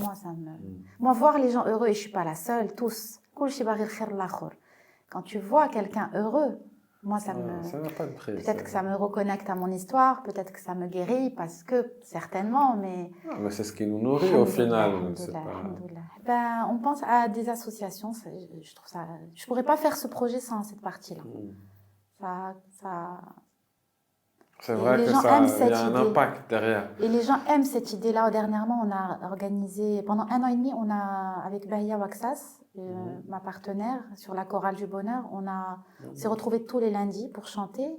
moi, voir les gens heureux, et je suis pas la seule, tous. Quand tu vois quelqu'un heureux, moi, ça n'a pas de prix. Peut-être que ça me reconnecte à mon histoire, peut-être que ça me guérit, parce que, certainement, mais... mais c'est ce qui nous nourrit au final. On pense à des associations, je trouve ça... Je pourrais pas faire ce projet sans cette partie-là. C'est vrai que il y a un impact derrière. Et les gens aiment cette idée-là. Dernièrement, on a organisé, pendant 1 an et demi, avec Bahia Waxas, ma partenaire, sur la chorale du bonheur, on s'est retrouvés tous les lundis pour chanter,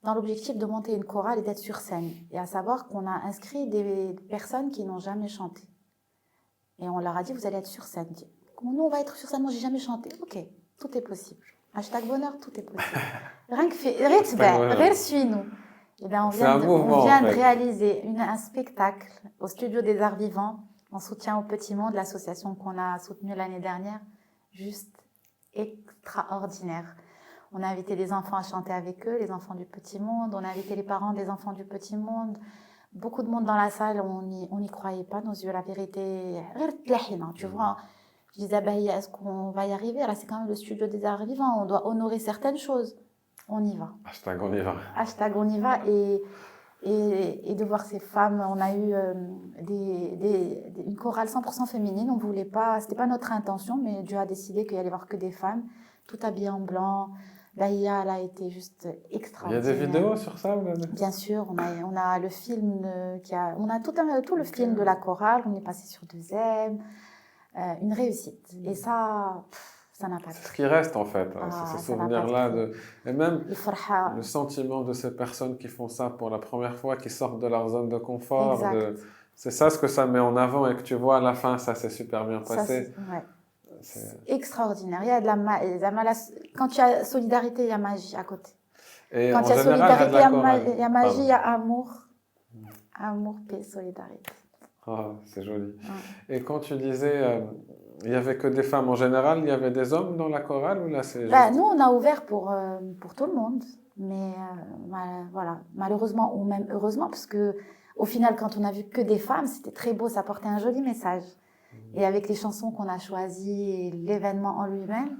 dans l'objectif de monter une chorale et d'être sur scène. Et à savoir qu'on a inscrit des personnes qui n'ont jamais chanté. Et on leur a dit, vous allez être sur scène. Nous, on va être sur scène, moi, j'ai jamais chanté. Ok, tout est possible. #bonheur, tout est possible. Rien que fait, suis-nous. Eh bien, on vient de réaliser un spectacle au Studio des Arts Vivants en soutien au Petit Monde, l'association qu'on a soutenue l'année dernière. Juste extraordinaire. On a invité les enfants à chanter avec eux, les enfants du Petit Monde. On a invité les parents des enfants du Petit Monde. Beaucoup de monde dans la salle, on n'y croyait pas, nos yeux, la vérité. Tu vois, je disais, est-ce qu'on va y arriver? Là, c'est quand même le Studio des Arts Vivants, on doit honorer certaines choses. on y va. Hashtag on y va. Hashtag on y va et de voir ces femmes. On a eu une chorale 100% féminine. On voulait pas, c'était pas notre intention, mais Dieu a décidé qu'il y allait y avoir que des femmes, tout habillées en blanc. Laïa, elle a été juste Il y a extraordinaire. des vidéos sur ça ou Bien sûr, on a le film on a tout le film de la chorale. On est passé sur 2M, une réussite. Et ça n'a pas de C'est ce prix. qui reste en fait, Ah, c'est ces ça n'a pas de souvenirs-là. prix. Et même Le farha, le sentiment de ces personnes qui font ça pour la première fois, qui sortent de leur zone de confort. exact. C'est ça ce que ça met en avant et que tu vois à la fin, ça s'est super bien Ça, passé. ouais. C'est- C'est extraordinaire. Il y a de quand tu as solidarité, il y a magie à côté. Et Quand en il y a général, solidarité, il y a magie, Pardon. il y a amour. Amour, paix, solidarité. Ah, c'est joli. Ouais. Et quand tu disais, il n'y avait que des femmes en général, il y avait des hommes dans la chorale ou là c'est Bah, juste... nous, on a ouvert pour tout le monde. Mais voilà, malheureusement ou même heureusement, parce que au final, quand on a vu que des femmes, c'était très beau, ça portait un joli message. Et avec les chansons qu'on a choisies et l'événement en lui-même,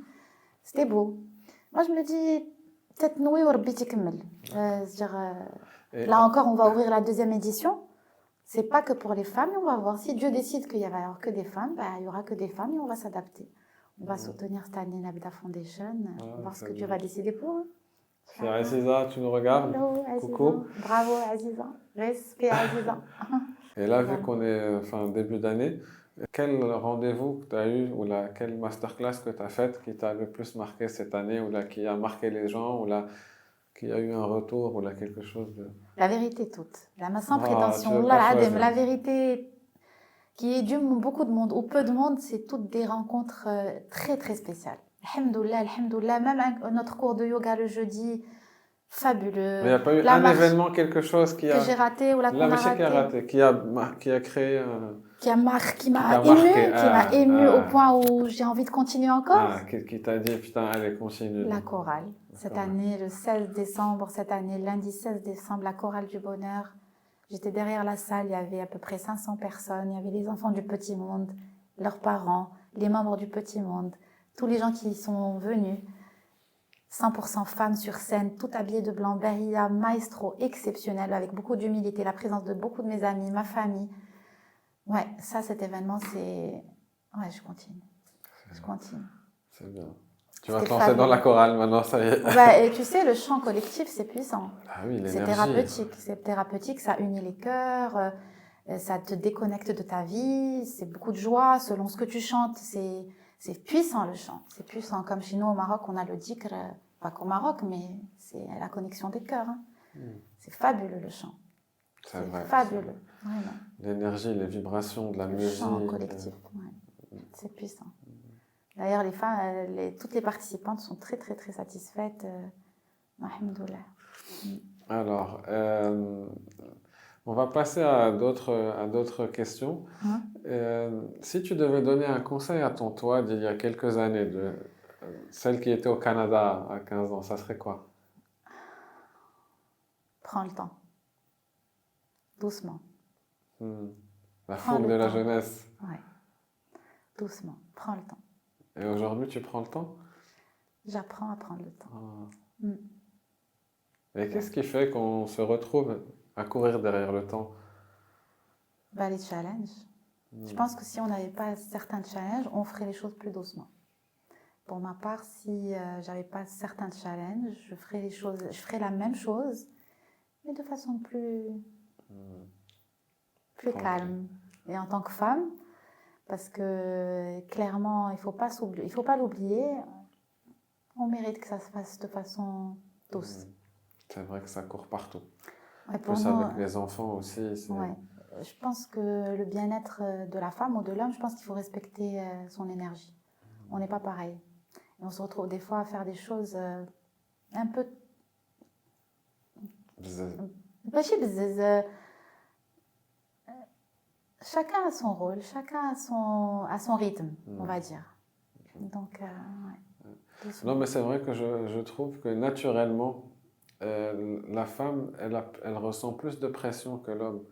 c'était beau. Moi, je me dis, peut-être Noé ou Rabbi Tikmel. C'est-à-dire, Et- là encore, on va ouvrir la 2e édition. C'est pas que pour les femmes, et on va voir. Si Dieu décide qu'il y aura que des femmes, bah, il y aura que des femmes et on va s'adapter. On va soutenir cette année Nabda Foundation. On va voir ce que Dieu va décider pour eux. Chère Aziza, tu nous regardes? Hello, Aziza. Coucou. Bravo, Aziza. Respect, Aziza. Et là, vu Voilà. qu'on est début d'année, quel rendez-vous que tu as eu ou quelle masterclass que tu as faite qui t'a le plus marqué cette année ou là, qui a marqué les gens ou là, qui a eu un retour ou là, quelque chose de... La vérité toute. Sans Ah, prétention. tu veux Wallah pas al-adem, choisir. la vérité qui est due beaucoup de monde ou peu de monde, c'est toutes des rencontres très très spéciales. Alhamdoulilah, alhamdoulilah. Même notre cours de yoga le jeudi, fabuleux. Mais il n'y a pas eu La un marche événement, quelque chose qui que a... j'ai raté ou la qu'on Là, a monsieur qui a raté, raté, qui a créé un... qui m'a t'a marqué. ému au point où j'ai envie de continuer encore. Qui t'a dit, putain, allez, continue. La chorale. Cette chorale. année, le 16 décembre, lundi 16 décembre, la chorale du bonheur. J'étais derrière la salle, il y avait à peu près 500 personnes. Il y avait les enfants du petit monde, leurs parents, les membres du petit monde, tous les gens qui y sont venus. 100% femmes sur scène, toutes habillées de blanc, Beria, maestro exceptionnel, avec beaucoup d'humilité, la présence de beaucoup de mes amis, ma famille. Ouais, ça, cet événement, c'est... Ouais, je continue. Je continue. C'est bien. Tu vas te C'était lancer dans fabuleux. la chorale maintenant, ça y est. Bah, et tu sais, le chant collectif, c'est puissant. Ah oui, C'est l'énergie. thérapeutique. C'est thérapeutique, ça unit les cœurs, ça te déconnecte de ta vie, c'est beaucoup de joie selon ce que tu chantes. C'est puissant le chant, c'est puissant. Comme chez nous au Maroc, on a le dhikr, pas qu'au Maroc, mais c'est la connexion des cœurs. Hein. C'est fabuleux le chant. C'est vrai. Fabuleux, vraiment. L'énergie, les vibrations de la Le musique. chant collectif, ouais. C'est puissant. D'ailleurs, les femmes, toutes les participantes sont très très très satisfaites. Alhamdoulilah. Alors, on va passer à d'autres questions. Si tu devais donner un conseil à ton toi d'il y a quelques années, celle qui était au Canada à 15 ans, ça serait quoi? Prends le temps. Doucement. La Prends fougue le de la temps. jeunesse. Ouais. Doucement. Prends le temps. Et aujourd'hui, tu prends le temps? J'apprends à prendre le temps. Ah. Et qu'est-ce qui fait qu'on se retrouve à courir derrière le temps? Bah, les challenges. Je pense que si on n'avait pas certains challenges, on ferait les choses plus doucement. Pour ma part, si j'avais pas certains challenges, je ferais la même chose, mais de façon plus calme. Et en tant que femme, parce que clairement, il faut pas l'oublier, on mérite que ça se fasse de façon douce. C'est vrai que ça court partout. Ouais, Plus avec les enfants aussi. Ouais. Je pense que le bien-être de la femme ou de l'homme, je pense qu'il faut respecter son énergie. On n'est pas pareil. Et on se retrouve des fois à faire des choses un peu... ماشي بزاف. Chacun a son rôle, chacun a son rythme, on va dire. Donc, ouais. Non, mais c'est vrai que je trouve que naturellement, la femme, elle ressent plus de pression que l'homme.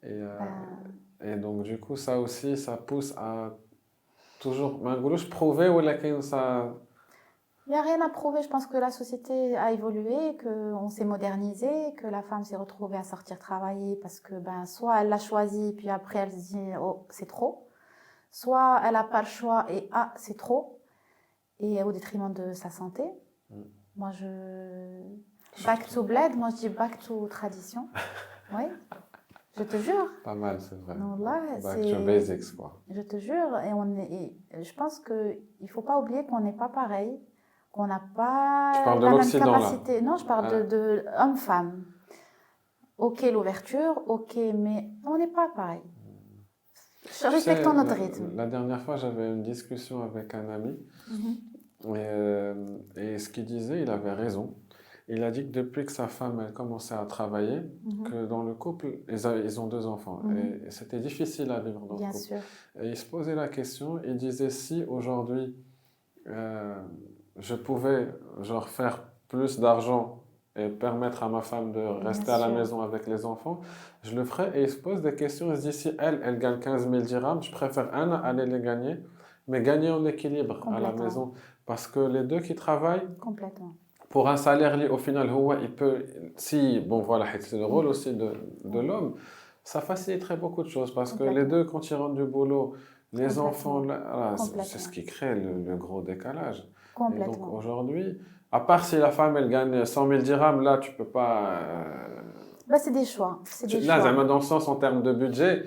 Et donc, du coup, ça aussi, ça pousse à toujours... ما نقولوش prouver ولكن ça... Il n'y a rien à prouver. Je pense que la société a évolué, qu'on s'est modernisé, que la femme s'est retrouvée à sortir travailler parce que soit elle l'a choisi, puis après elle se dit oh, c'est trop. Soit elle n'a pas le choix et ah, c'est trop. Et au détriment de sa santé. Moi, back to bled, moi je dis back to tradition. Oui, je te jure. Pas mal, c'est vrai. Non, là, Back to basics, quoi. Je te jure. Et je pense qu'il ne faut pas oublier qu'on n'est pas pareil, qu'on n'a pas Tu parles de la même l'Occident, capacité. là. Non, je parle de homme-femme. Ok, l'ouverture, ok, mais on n'est pas pareil. Respectons notre rythme. La dernière fois, j'avais une discussion avec un ami. Et ce qu'il disait, il avait raison. Il a dit que depuis que sa femme elle commençait à travailler, que dans le couple, ils ont 2 enfants. Et c'était difficile à vivre dans le couple. Sûr. Et il se posait la question, il disait si aujourd'hui je pouvais genre, faire plus d'argent et permettre à ma femme de rester à la maison avec les enfants, je le ferais. Et il se pose des questions, il se dit si elle gagne 15 000 dirhams, je préfère aller les gagner, mais gagner en équilibre à la maison. Parce que les deux qui travaillent, pour un salaire, au final, il peut, bon voilà, c'est le rôle aussi de l'homme, ça faciliterait beaucoup de choses. Parce que les deux, quand ils rentrent du boulot, les enfants, c'est ce qui crée le gros décalage. Et donc aujourd'hui, à part si la femme, elle gagne 100 000 dirhams, là, tu peux pas... c'est des choix. Là, dans le sens, en termes de budget,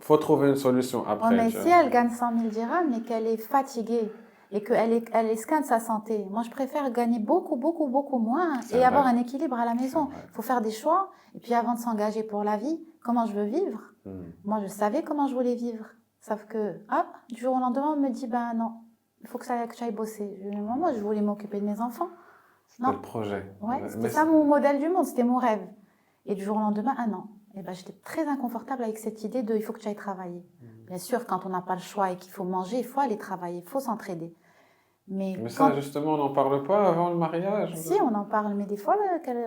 faut trouver une solution après. Mais si elle gagne 100 000 dirhams, mais qu'elle est fatiguée et qu'elle est scan de sa santé, moi, je préfère gagner beaucoup, beaucoup, beaucoup moins et avoir un équilibre à la maison. Il faut faire des choix. Et puis, avant de s'engager pour la vie, comment je veux vivre? Moi, je savais comment je voulais vivre. Sauf que, du jour au lendemain, on me dit, non, il faut que tu ailles bosser. Moi, je voulais m'occuper de mes enfants. C'était le projet. Ouais, c'était ça mon modèle du monde, c'était mon rêve. Et du jour au lendemain, non. Et j'étais très inconfortable avec cette idée de il faut que tu ailles travailler. Bien sûr, quand on n'a pas le choix et qu'il faut manger, il faut aller travailler, il faut s'entraider. Mais ça, justement, on n'en parle pas avant le mariage? Si, on en parle, mais des fois,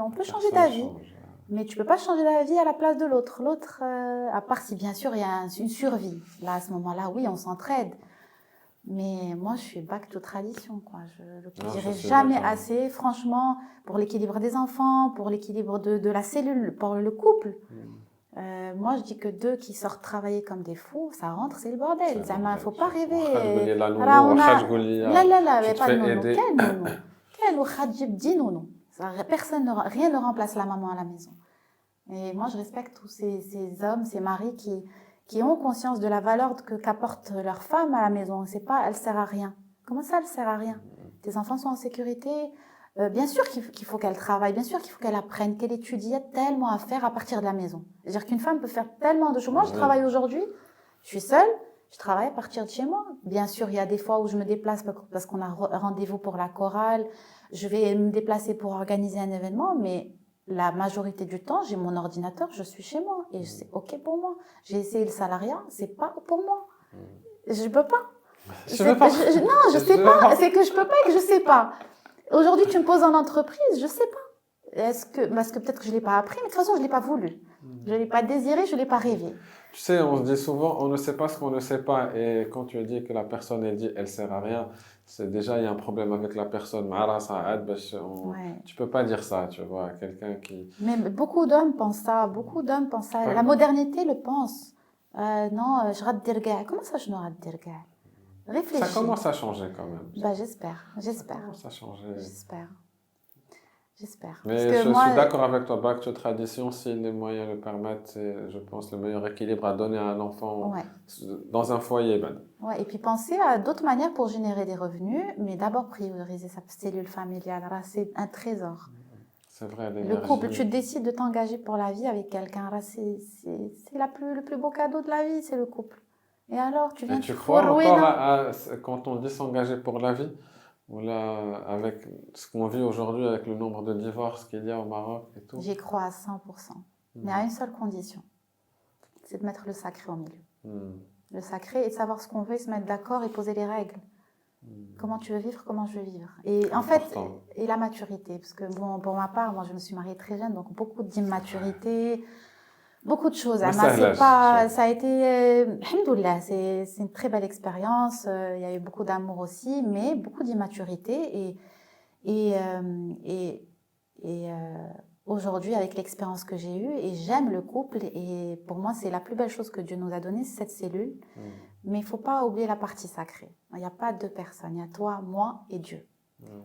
on peut changer d'avis. Mais tu peux pas changer d'avis à la place de l'autre. L'autre, à part si bien sûr il y a une survie. Là, à ce moment-là, oui, on s'entraide. Mais moi, je suis back to tradition, quoi. Je ne dirai jamais assez, franchement, pour l'équilibre des enfants, pour l'équilibre de la cellule, pour le couple. Moi, je dis que 2 qui sortent travailler comme des fous, ça rentre, c'est le bordel. Il ne faut pas rêver. Personne, rien ne remplace la maman à la maison. Et moi, je respecte tous ces hommes, ces maris qui ont conscience de la valeur qu'apporte leur femme à la maison. C'est pas, elle sert à rien. Comment ça, elle sert à rien? Tes enfants sont en sécurité. Bien sûr qu'il faut qu'elle travaille, bien sûr qu'il faut qu'elle apprenne, qu'elle étudie. Il y a tellement à faire à partir de la maison. C'est-à-dire qu'une femme peut faire tellement de choses. Moi, je travaille aujourd'hui, je suis seule, je travaille à partir de chez moi. Bien sûr, il y a des fois où je me déplace parce qu'on a rendez-vous pour la chorale. Je vais me déplacer pour organiser un événement, mais la majorité du temps, j'ai mon ordinateur, je suis chez moi et c'est OK pour moi. J'ai essayé le salariat, c'est pas pour moi. Je peux pas. Non, je sais pas. C'est que je peux pas et que je sais pas. Aujourd'hui, tu me poses en entreprise, je sais pas. Parce que peut-être que je l'ai pas appris, mais de toute façon, je l'ai pas voulu. Je l'ai pas désiré, je l'ai pas rêvé. Tu sais, on se dit souvent, on ne sait pas ce qu'on ne sait pas. Et quand tu dis que la personne, elle dit, elle sert à rien, c'est déjà, il y a un problème avec la personne. Tu peux pas dire ça, tu vois, quelqu'un qui... Mais beaucoup d'hommes pensent ça, La modernité le pense. Non, je rate dirga. Comment ça, je ne rate dirga? Réfléchis. Ça commence à changer quand même. J'espère. Ça commence à changer. J'espère. Mais je suis d'accord avec toi, back to tradition, si les moyens le permettent, c'est, je pense, le meilleur équilibre à donner à un enfant dans un foyer. Ouais, et puis penser à d'autres manières pour générer des revenus, mais d'abord prioriser sa cellule familiale. C'est un trésor. C'est vrai, le couple, tu décides de t'engager pour la vie avec quelqu'un, c'est le plus beau cadeau de la vie, c'est le couple. Et alors, tu viens tu crois encore quand on dit s'engager pour la vie? Voilà, avec ce qu'on vit aujourd'hui, avec le nombre de divorces qu'il y a au Maroc et tout. J'y crois à 100%. Mais à une seule condition, c'est de mettre le sacré au milieu. Le sacré et de savoir ce qu'on veut, et se mettre d'accord et poser les règles. Comment tu veux vivre, comment je veux vivre. Et en fait, et la maturité. Parce que bon, pour ma part, moi je me suis mariée très jeune, donc beaucoup d'immaturité, Beaucoup de choses. ما Ama, c'est سهلاش pas, شوف. ça a été, alhamdoulilah, c'est une très belle expérience. Il y a eu beaucoup d'amour aussi, mais beaucoup d'immaturité. Et, euh, et, et aujourd'hui, avec l'expérience que j'ai eue, et j'aime le couple, et pour moi, c'est la plus belle chose que Dieu nous a donnée, c'est cette cellule. Mais il faut pas oublier la partie sacrée. Il n'y a pas deux personnes. Il y a toi, moi et Dieu.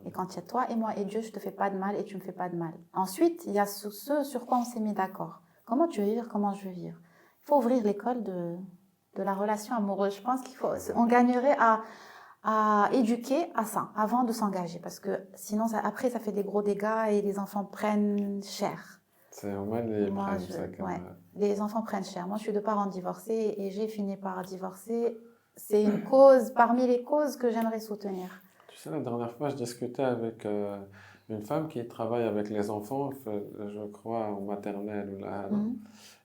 Et quand il y a toi et moi et Dieu, je te fais pas de mal et tu me fais pas de mal. Ensuite, il y a ce sur quoi on s'est mis d'accord. Comment tu veux vivre, comment je veux vivre. Il faut ouvrir l'école de la relation amoureuse. Je pense on gagnerait à éduquer à ça avant de s'engager. Parce que sinon, après, ça fait des gros dégâts et les enfants prennent cher. C'est normal, les Moi, prennent ça comme... ouais, les enfants prennent cher. Moi, je suis de parents divorcés et j'ai fini par divorcer. C'est une cause parmi les causes que j'aimerais soutenir. Tu sais, la dernière fois, je discutais avec une femme qui travaille avec les enfants, je crois, en maternelle ou là.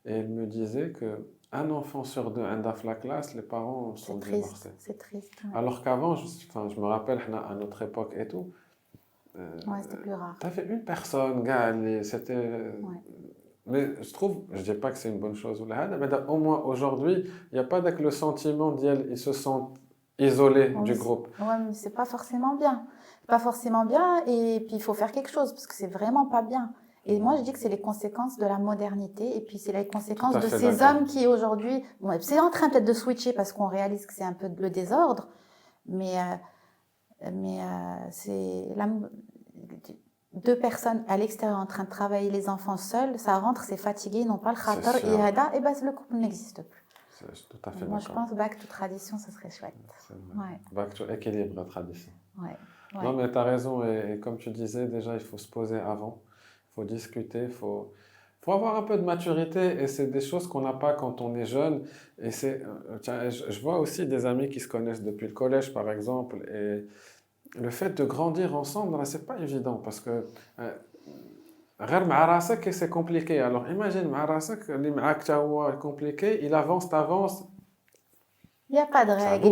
Et elle me disait que un enfant sur deux, un dans la classe, les parents sont divorcés. C'est triste. Ouais. Alors qu'avant, je me rappelle, à notre époque et tout, ouais, c'était plus rare. tu avais une personne, gars, c'était... Ouais. Mais je trouve, je dis pas que c'est une bonne chose, ou là, mais au moins aujourd'hui, il n'y a pas le sentiment d'elle, ils se sentent isolés du groupe. Ouais, mais c'est pas forcément bien. Pas forcément bien, et puis il faut faire quelque chose, parce que c'est vraiment pas bien. Et moi, je dis que c'est les conséquences de la modernité, et puis c'est les conséquences de ces hommes qui aujourd'hui, bon, c'est en train peut-être de switcher parce qu'on réalise que c'est un peu le désordre, mais c'est deux personnes à l'extérieur en train de travailler les enfants seuls, ça rentre, c'est fatigué, ils n'ont pas le khatar, et ben le couple n'existe plus. Je suis tout à fait Moi, je pense back to tradition, ce serait chouette. Ouais. Back to équilibre, tradition. Ouais. Non, mais tu as raison. Et comme tu disais, déjà, il faut se poser avant. Il faut discuter. Il faut avoir un peu de maturité. Et c'est des choses qu'on n'a pas quand on est jeune. Et tiens, je vois aussi des amis qui se connaissent depuis le collège, par exemple. Et le fait de grandir ensemble, c'est pas évident. Parce que... غير مع راسك c'est compliqué. Alors imagine مع راسك اللي معاك تا هو compliqué, il avance, t'avance. Il n'y a pas de règle.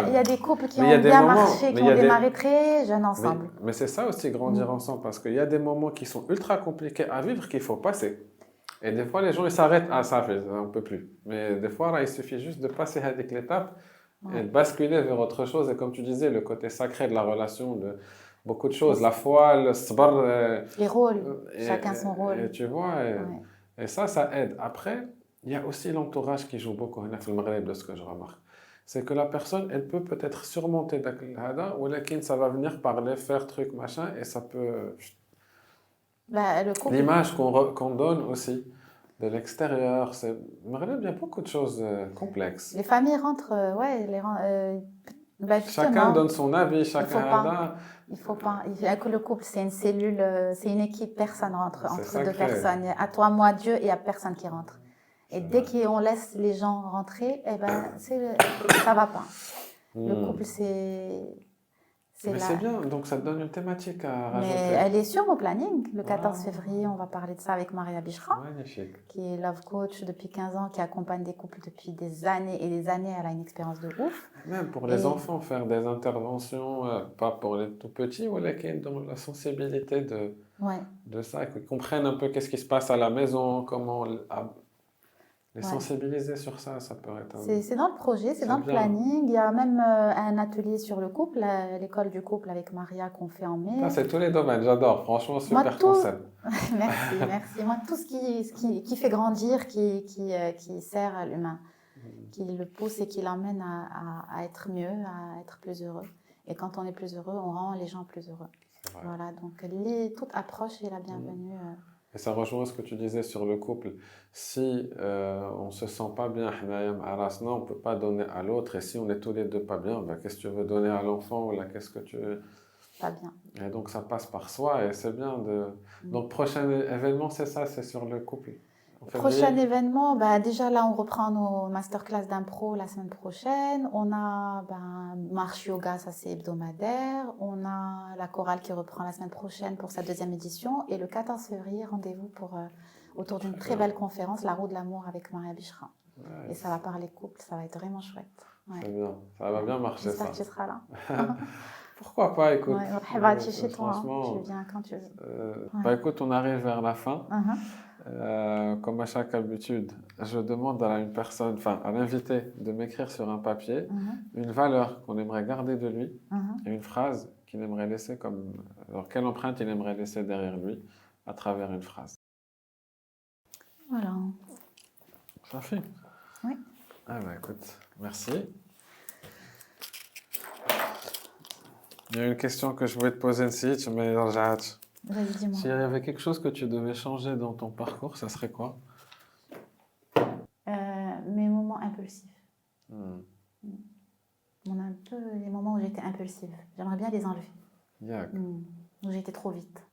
Il y a des couples qui ont bien marché, qui ont démarré très jeunes ensemble. Mais c'est ça aussi, grandir ensemble, parce qu'il y a des moments qui sont ultra compliqués à vivre qu'il faut passer. Et des fois, les gens ils s'arrêtent, ah ça fait, on peut plus. Mais des fois, là, il suffit juste de passer à l'étape et de basculer vers autre chose. Et comme tu disais, le côté sacré de la relation, de beaucoup de choses, la foi, le sabr. Les rôles, chacun son rôle. Et tu vois, et ça aide. Après, il y a aussi l'entourage qui joue beaucoup dans le Maghreb, de ce que je remarque. C'est que la personne, elle peut peut-être surmonter Hada, ou ça va venir parler, faire truc, machin, et ça peut... L'image qu'on donne aussi de l'extérieur, c'est... Maghreb, il y a beaucoup de choses complexes. Les familles rentrent, chacun donne son avis, chacun... Il faut pas. Le couple, c'est une cellule, c'est une équipe, personne rentre entre deux personnes. À toi, moi, Dieu, et il n'y a personne qui rentre. Et dès qu'on laisse les gens rentrer, eh ben, ça va pas. Le couple, Mais c'est bien, donc ça te donne une thématique à rajouter. Mais elle est sur mon planning. Le 14 février, on va parler de ça avec Maria Bichra, qui est love coach depuis 15 ans, qui accompagne des couples depuis des années et des années. Elle a une expérience de ouf. Même pour les enfants, faire des interventions, pas pour les tout petits, mais dans la sensibilité de ça, qu'ils comprennent un peu qu'est-ce qui se passe à la maison, comment... Les sensibiliser sur ça, ça peut être... C'est dans le projet, c'est dans le planning. Il y a même un atelier sur le couple, l'école du couple avec Maria qu'on fait en mai. C'est tous les domaines, j'adore. Franchement, super concept. Merci. Moi, tout ce qui fait grandir, qui sert à l'humain, qui le pousse et qui l'emmène à être mieux, à être plus heureux. Et quand on est plus heureux, on rend les gens plus heureux. Voilà, donc toute approche est la bienvenue. Et ça rejoint ce que tu disais sur le couple. Si on ne se sent pas bien, on ne peut pas donner à l'autre. Et si on est tous les deux pas bien, qu'est-ce que tu veux donner à l'enfant ou là, qu'est-ce que tu... Pas bien. Et donc ça passe par soi et c'est bien de... Donc prochain événement, c'est ça, c'est sur le couple. Prochain événement, déjà là on reprend nos masterclass d'impro la semaine prochaine. On a marche yoga, ça c'est hebdomadaire. On a la chorale qui reprend la semaine prochaine pour sa 2e édition. Et le 14 février, rendez-vous autour d'une très belle conférence, La roue de l'amour avec Maria Bichra. Et ça va parler couple, ça va être vraiment chouette. C'est bien, ça va bien marcher. J'espère que tu seras là. Pourquoi pas, écoute. Chez toi, tu viens quand tu veux. Écoute, on arrive vers la fin. Comme à chaque habitude, je demande à une personne, enfin à l'invité, de m'écrire sur un papier une valeur qu'on aimerait garder de lui et une phrase qu'il aimerait laisser comme. Alors, quelle empreinte il aimerait laisser derrière lui à travers une phrase. Voilà. Ça fait. Oui. Ah bah écoute, merci. Il y a une question que je voulais te poser ici, mais j'arrête. Vas-y, dis-moi. S'il y avait quelque chose que tu devais changer dans ton parcours, ça serait quoi? Mes moments impulsifs. Un peu les moments où j'étais impulsive. J'aimerais bien les enlever. Où j'étais trop vite.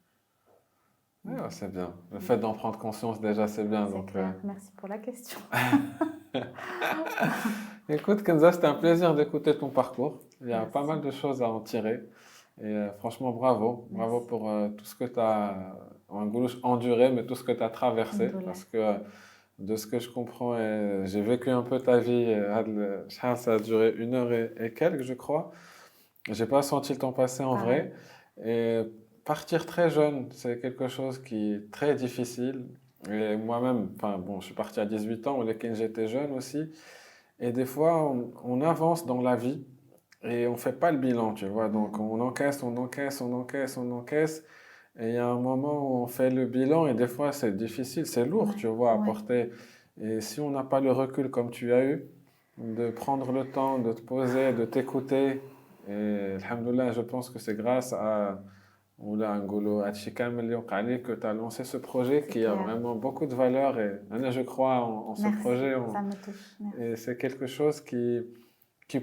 Ouais, c'est bien. Le fait d'en prendre conscience, déjà, c'est bien. Donc, merci pour la question. Écoute, Kenza, c'était un plaisir d'écouter ton parcours. Il y a pas mal de choses à en tirer. Et franchement, bravo. Bravo pour tout ce que tu as enduré, mais tout ce que tu as traversé. Parce que de ce que je comprends, j'ai vécu un peu ta vie. Ça a duré 1 heure et quelques, je crois. J'ai pas senti le temps passer en vrai. Et partir très jeune, c'est quelque chose qui est très difficile. Et moi-même, enfin bon, je suis parti à 18 ans, mais j'étais jeune aussi. Et des fois, on avance dans la vie et on fait pas le bilan, tu vois. Donc on encaisse, on encaisse, on encaisse, on encaisse. Et il y a un moment où on fait le bilan et des fois c'est difficile, c'est lourd, tu vois, à porter. Et si on n'a pas le recul comme tu as eu, de prendre le temps de te poser, de t'écouter, et alhamdoulilah, je pense que c'est grâce à que tu as lancé ce projet qui a vraiment beaucoup de valeur. Et je crois en ce projet. Ça me touche. Merci. Et c'est quelque chose qui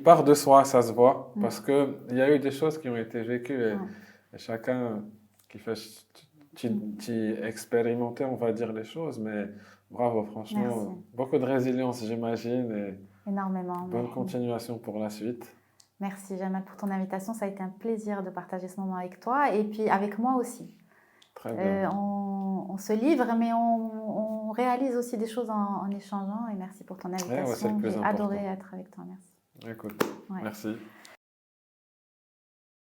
part de soi, ça se voit. Parce qu'il y a eu des choses qui ont été vécues et chacun qui fait expérimenter, on va dire, les choses. Mais bravo, franchement. Merci. Beaucoup de résilience, j'imagine. Et énormément. Bonne continuation pour la suite. Merci Jamal pour ton invitation. Ça a été un plaisir de partager ce moment avec toi et puis avec moi aussi. Très bien. On se livre, mais on réalise aussi des choses en échangeant. Et merci pour ton invitation. C'est le plus J'ai important. adoré être avec toi. Merci. Écoute, merci.